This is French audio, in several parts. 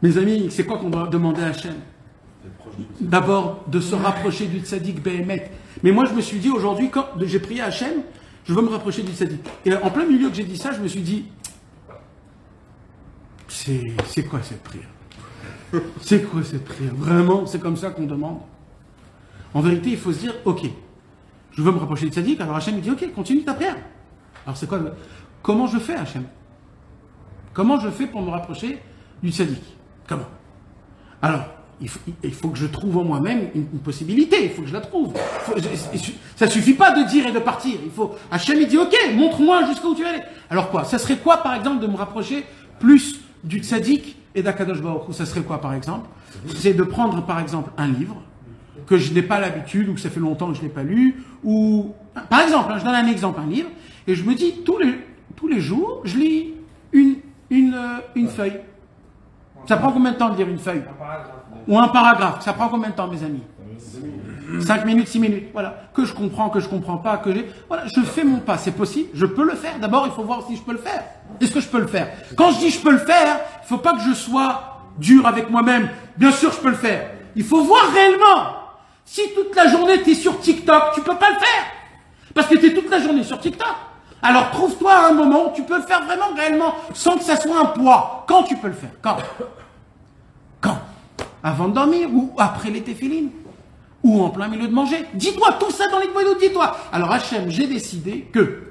Mes amis, c'est quoi qu'on doit demander à Hachem? D'abord, de se rapprocher du tzaddik Behemet. Mais moi, je me suis dit aujourd'hui, quand j'ai prié à Hachem, je veux me rapprocher du tzaddik. Et en plein milieu que j'ai dit ça, je me suis dit, c'est quoi cette prière? C'est quoi cette prière? Vraiment, c'est comme ça qu'on demande? En vérité, il faut se dire, ok, je veux me rapprocher du tzaddik, alors Hachem me dit, ok, continue ta prière. Alors c'est quoi? Comment je fais, Hachem? Comment je fais pour me rapprocher du tzaddik? Comment? Alors, il faut que je trouve en moi-même une possibilité, il faut que je la trouve. Ça ne suffit pas de dire et de partir. Il faut, Hachem, il dit, ok, montre-moi jusqu'où tu vas aller. Alors quoi? Ça serait quoi, par exemple, de me rapprocher plus du tzaddik et d'Akadosh Baruch Hu? Ça serait quoi, par exemple? C'est de prendre, par exemple, un livre que je n'ai pas l'habitude ou que ça fait longtemps que je ne l'ai pas lu, ou, par exemple, je donne un exemple, un livre, et je me dis, tous les jours, je lis une feuille. Ça prend combien de temps de lire une feuille? Ou un paragraphe. Ça prend combien de temps, mes amis? 5 minutes, 6 minutes. Voilà. Que je comprends pas, que j'ai. Voilà, je fais mon pas. C'est possible. Je peux le faire. D'abord, il faut voir si je peux le faire. Est-ce que je peux le faire? Quand je dis je peux le faire, il ne faut pas que je sois dur avec moi-même. Bien sûr, je peux le faire. Il faut voir réellement. Si toute la journée, tu es sur TikTok, tu ne peux pas le faire. Parce que tu es toute la journée sur TikTok. Alors, trouve-toi un moment où tu peux le faire vraiment, réellement, sans que ça soit un poids. Quand tu peux le faire? Quand? Avant de dormir ou après les téphilines? Ou en plein milieu de manger? Dis-toi tout ça dans les vidéos, dis-toi. Alors, Hachem, j'ai décidé que,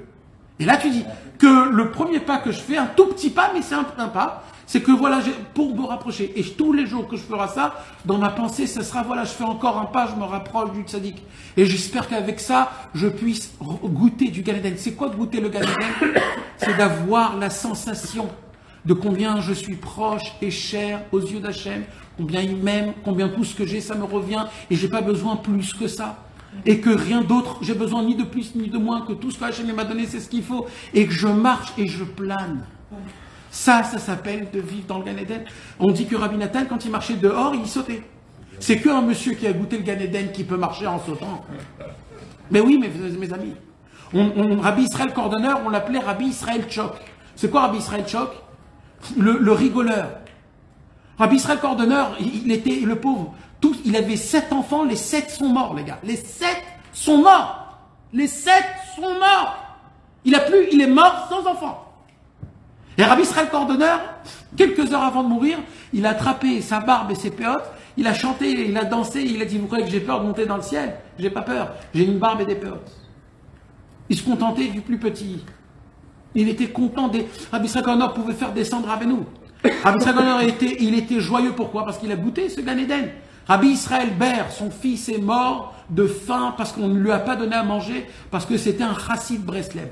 et là tu dis, que le premier pas que je fais, un tout petit pas, mais c'est un pas, c'est que voilà, pour me rapprocher, et tous les jours que je ferai ça, dans ma pensée, ce sera, voilà, je fais encore un pas, je me rapproche du tzaddik. Et j'espère qu'avec ça, je puisse goûter du Gan Eden. C'est quoi goûter le Gan Eden? C'est d'avoir la sensation de combien je suis proche et cher aux yeux d'Hachem, combien il m'aime, combien tout ce que j'ai, ça me revient, et j'ai pas besoin plus que ça. Et que rien d'autre, j'ai besoin ni de plus ni de moins, que tout ce que Hachem m'a donné, c'est ce qu'il faut, et que je marche et je plane. Ça s'appelle de vivre dans le Gan Eden. On dit que Rabbi Nathan, quand il marchait dehors, il sautait. C'est qu'un monsieur qui a goûté le Gan Eden qui peut marcher en sautant. Mais oui, mes amis. Rabbi Israël Cordonneur, on l'appelait Rabbi Israël Tchok. C'est quoi Rabbi Israël Tchok? Le rigoleur. Rabbi Israël Cordonneur, il était le pauvre. Il avait 7 enfants, les 7 sont morts, les gars. Les 7 sont morts. Les 7 sont morts. Il est mort sans enfants. Et Rabbi Israël Cordonneur, quelques heures avant de mourir, il a attrapé sa barbe et ses péotes, il a chanté, il a dansé, il a dit, vous croyez que j'ai peur de monter dans le ciel? J'ai pas peur, j'ai une barbe et des péotes. Il se contentait du plus petit. Il était content des... Rabbi Israël Cordonneur pouvait faire descendre Rabbeinu. Rabbi Israël Cordonneur il était joyeux, pourquoi? Parce qu'il a goûté ce Gan Eden. Rabbi Israël Ber, son fils est mort de faim parce qu'on ne lui a pas donné à manger, parce que c'était un chassid Breslev.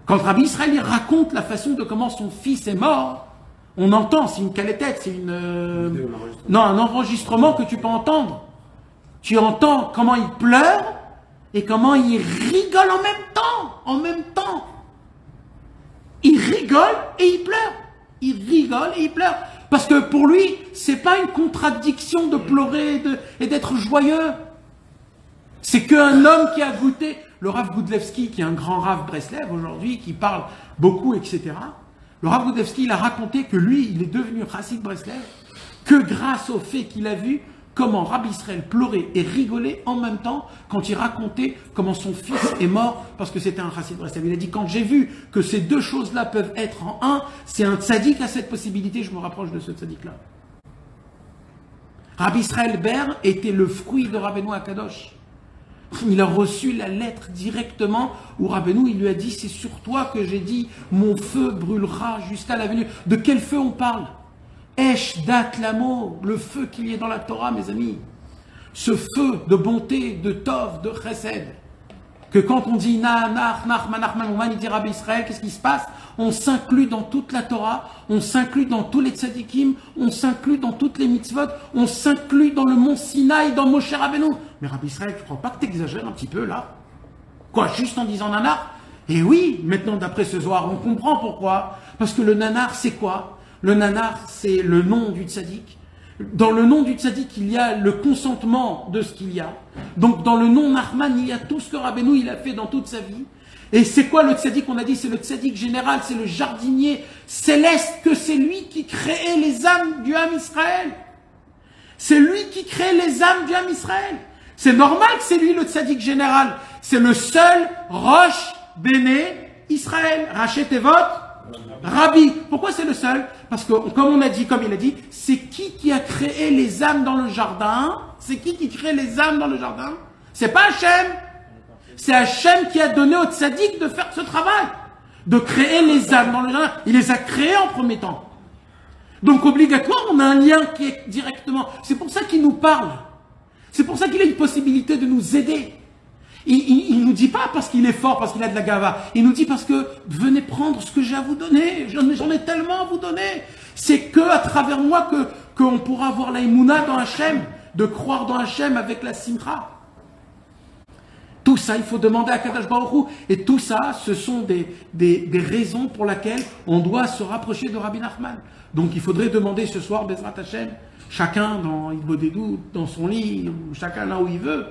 Quand Rabbi Israël raconte la façon de comment son fils est mort, on entend, c'est une calétette, c'est un enregistrement que tu peux entendre. Tu entends comment il pleure et comment il rigole en même temps. En même temps. Il rigole et il pleure. Il rigole et il pleure. Parce que pour lui, c'est pas une contradiction de pleurer et d'être joyeux. C'est qu'un homme qui a goûté, le Rav Goudlevski, qui est un grand Rav Breslev aujourd'hui, qui parle beaucoup, etc. Le Rav Goudlevski, il a raconté que lui, il est devenu chassid Breslev, que grâce au fait qu'il a vu comment Rabbi Israël pleurait et rigolait en même temps quand il racontait comment son fils est mort parce que c'était un chassid Breslev. Il a dit, quand j'ai vu que ces deux choses-là peuvent être en un, c'est un tzaddik à cette possibilité, je me rapproche de ce tzaddik-là. Rabbi Israël Ber était le fruit de Rabbeinu Akadosh. Il a reçu la lettre directement où Rabbeinu, il lui a dit, c'est sur toi que j'ai dit, mon feu brûlera jusqu'à la venue. De quel feu on parle? Esh dat lamo, le feu qu'il y a dans la Torah, mes amis. Ce feu de bonté, de tov, de chesed. Que quand on dit na'anach, nachmanachman, il dit Rabbi Israël, qu'est-ce qui se passe? On s'inclut dans toute la Torah, on s'inclut dans tous les tzadikim, on s'inclut dans toutes les mitzvot, on s'inclut dans le mont Sinaï, dans Moshe Rabbeinu. Mais Rabbi Israël, tu ne crois pas que tu exagères un petit peu là? Quoi, juste en disant nanar? Et oui, maintenant d'après ce soir, on comprend pourquoi. Parce que le nanar, c'est quoi? Le nanar, c'est le nom du tzaddik. Dans le nom du tzaddik, il y a le consentement de ce qu'il y a. Donc dans le nom Nachman, il y a tout ce que Rabbeinu il a fait dans toute sa vie. Et c'est quoi le tzaddik? On a dit c'est le tzaddik général, c'est le jardinier céleste, que c'est lui qui créait les âmes du Ham Israël. C'est lui qui crée les âmes du Ham Israël. C'est normal que c'est lui le tzaddik général. C'est le seul Rosh Béné Israël. Rachet Tevot, Rabbi. Pourquoi c'est le seul? Parce que, comme il a dit, c'est qui a créé les âmes dans le jardin? C'est qui crée les âmes dans le jardin? C'est pas Hachem. C'est Hachem qui a donné au tzaddik de faire ce travail. De créer les âmes dans le jardin. Il les a créées en premier temps. Donc, obligatoire, on a un lien qui est directement. C'est pour ça qu'il nous parle. C'est pour ça qu'il a une possibilité de nous aider. Il ne nous dit pas parce qu'il est fort, parce qu'il a de la gava. Il nous dit parce que venez prendre ce que j'ai à vous donner. J'en ai tellement à vous donner. C'est que à travers moi qu'on pourra avoir la émouna dans Hachem, de croire dans Hachem avec la simcha. Tout ça, il faut demander à Kadosh Baruch Hu. Et tout ça, ce sont des raisons pour lesquelles on doit se rapprocher de Rabbi Nachman. Donc il faudrait demander ce soir, Bezrat Hachem, chacun dans son lit, ou chacun là où il veut,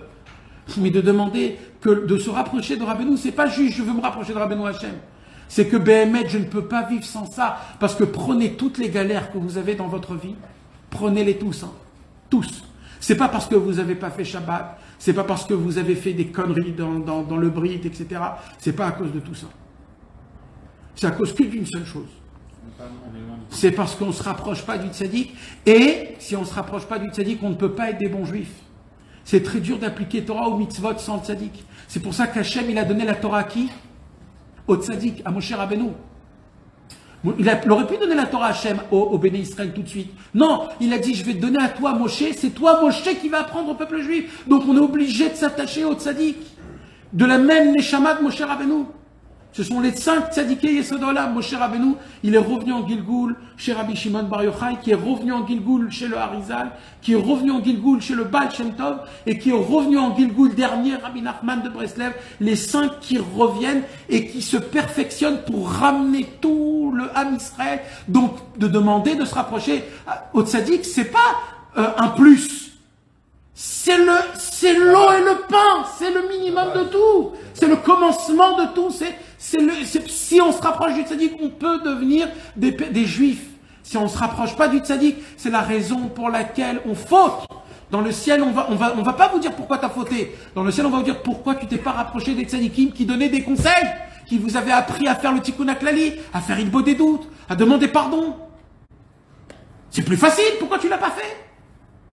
mais de demander de se rapprocher de Rabbeinu. C'est pas juste je veux me rapprocher de Rabbeinu Hachem. C'est que Béhémet, je ne peux pas vivre sans ça. Parce que prenez toutes les galères que vous avez dans votre vie, prenez-les tous. Hein. Tous. C'est pas parce que vous n'avez pas fait Shabbat, c'est pas parce que vous avez fait des conneries dans le Brit, etc. C'est pas à cause de tout ça. C'est à cause que d'une seule chose. C'est parce qu'on ne se rapproche pas du tzaddik. Et si on ne se rapproche pas du tzaddik, on ne peut pas être des bons juifs. C'est très dur d'appliquer Torah ou mitzvot sans le tzaddik. C'est pour ça qu'Hachem, il a donné la Torah à qui? Au tzaddik, à Moshe Rabbeinu. Il aurait pu donner la Torah à Hachem, au Béné Israël tout de suite. Non, il a dit, je vais te donner à toi, Moshe. C'est toi, Moshe, qui va apprendre au peuple juif. Donc on est obligé de s'attacher au tzaddik. De la même neshama de Moshe Rabbeinu. Ce sont les 5 tzadikés Yesodolam. Moshe Rabbeinu, il est revenu en Gilgoul chez Rabbi Shimon Bar Yochai, qui est revenu en Gilgoul chez le Harizal, qui est revenu en Gilgoul chez le Baal Shem Tov, et qui est revenu en Gilgoul dernier, Rabbi Nachman de Breslev. Les 5 qui reviennent et qui se perfectionnent pour ramener tout le Ham Israël. Donc, de demander de se rapprocher au tzaddik, c'est pas un plus. C'est l'eau et le pain, c'est le minimum de tout, c'est le commencement de tout. Si on se rapproche du tzaddik, on peut devenir des juifs. Si on ne se rapproche pas du tzaddik, c'est la raison pour laquelle on faute. Dans le ciel, on va pas vous dire pourquoi tu as fauté. Dans le ciel, on va vous dire pourquoi tu t'es pas rapproché des tzaddikim qui donnaient des conseils, qui vous avaient appris à faire le tikkun haklali, à faire ilbo des doutes, à demander pardon. C'est plus facile, pourquoi tu l'as pas fait?